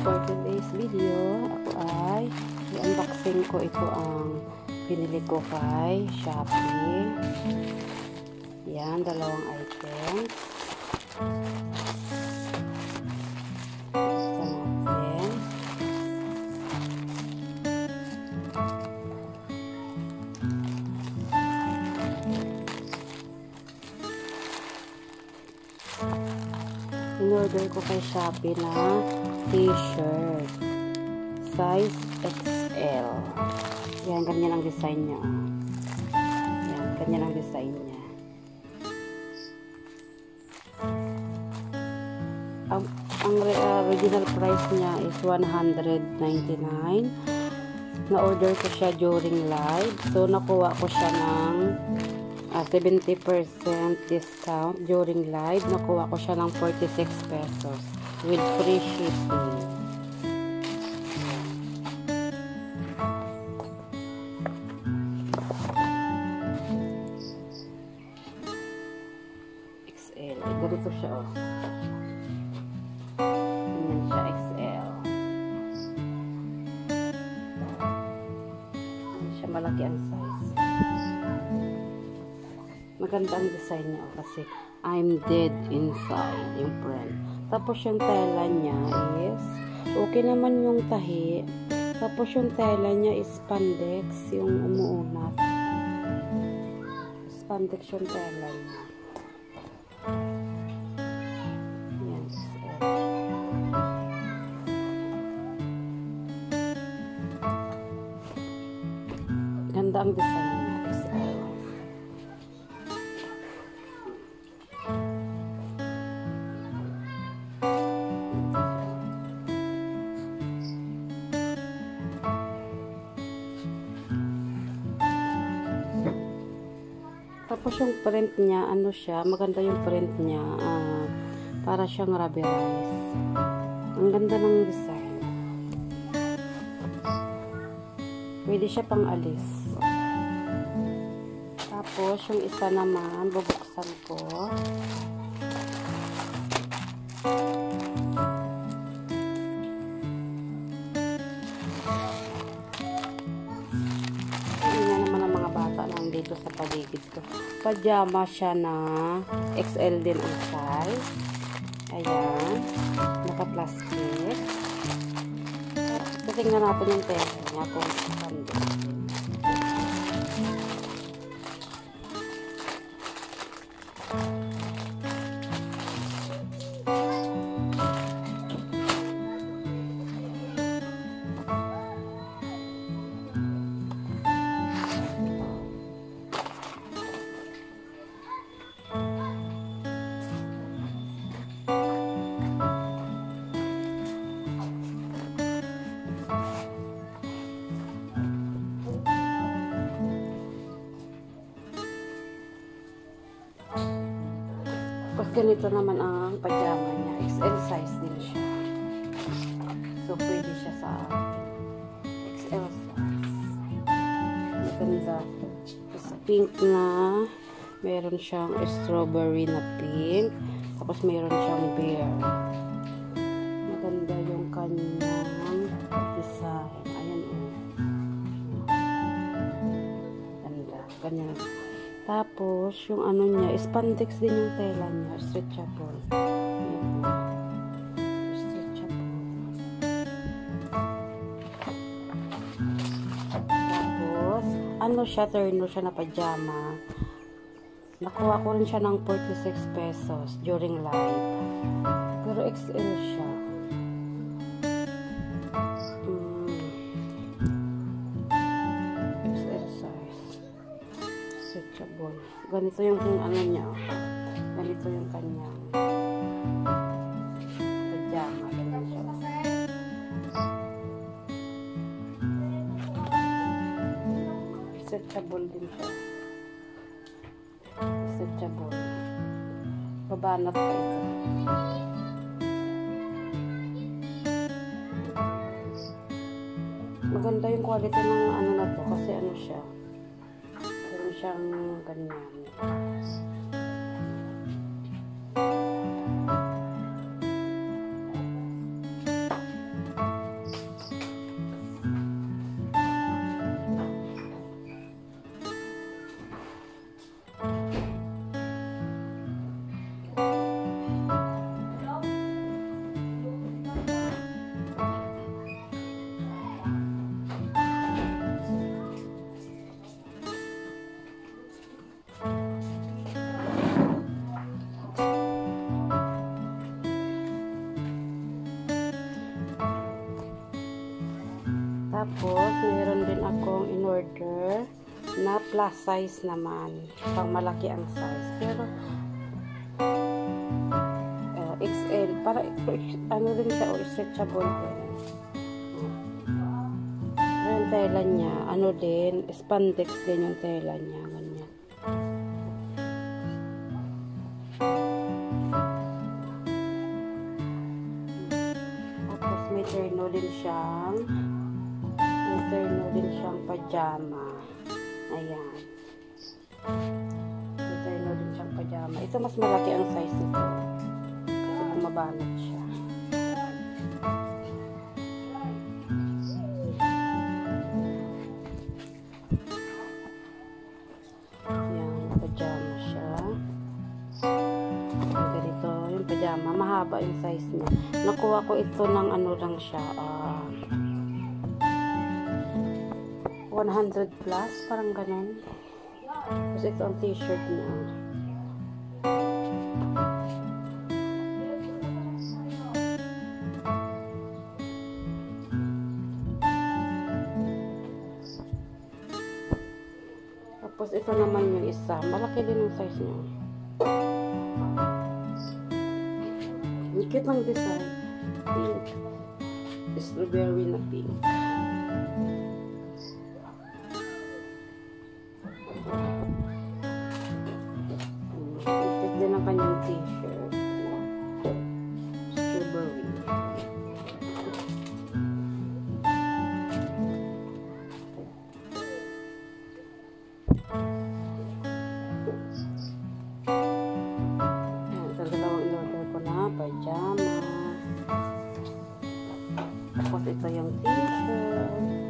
for today's video, ako ay i-unboxing ko ito ang pinili ko kay Shopee. Yan, dalawang items. Buksan natin. In-order ko kay Shopee na t-shirt size XL. Yan, ganyan ang design niya. Yan, ganyan ang design niya. Ang original price niya is $199. Na-order ko siya during live. So, nakuha ko siya ng 70% discount during live. Nakuha ko siya ng 46 pesos with free shipping. XL. Ganito siya, oh. Ganyan siya, XL. Ganyan siya, malaki ang size. Maganda ang design niya, oh, kasi I'm dead inside yung print. Tapos yung tela niya is okay naman yung tahi. Tapos yung tela niya is spandex, yung umuunat. Spandex yung tela niya. Yan, XL. Ganda ang design niya, XL. Tapos yung print niya, ano siya, maganda yung print niya, para siyang rubberized. Ang ganda ng design. Pwede siya pang alis. Tapos yung isa naman, bubuksan ko. Dito sa paligid ko. Pajama siya na XL din ang size. Ayan. Naka-plastic. So, tingnan natin yung pera niya kung sando. Tapos ganito naman ang pajama niya. XL size din siya. So, pwede siya sa XL size. Maganda. Tapos pink na. Meron siyang strawberry na pink. Tapos meron siyang bear. Maganda yung kanyang design. Ayan o. Ganda. Ganyan. Tapos, yung ano niya, spandex din yung tela niya. Stretchable. Ayan. Stretchable. Tapos, ano siya, turno siya na pajama. Nakuha ko rin siya ng 46 pesos during live. Pero XL siya. Ganito yung ano niya. Ganito yung kanyang pajama. Ganyan siya. Stretchable din siya. Stretchable. Babanat pa ito. Maganda yung quality ng ano na to kasi ano siya. Meron siyang ganyan. na plus size naman. Pang malaki ang size. Pero XL. Para ano din siya, o stretchable din. Yung tela niya, ano din, spandex din yung tela niya. Ganyan. Tapos may terno din siyang pajama. Ayan. May terno din siyang pajama. Ito mas malaki ang size nito. Kasi bumabanat siya. Pajama, mahaba yung size niya. Nakuha ko ito ng ano lang siya, 100 plus, parang ganun. Tapos ito ang t-shirt niya. Tapos ito naman yung isa. Malaki din yung size niya. Cute ng design. Pink. Strawberry na pink. Cute din ang kanyang t-shirt. Strawberry. Pajama. Tapos ito yung t-shirt.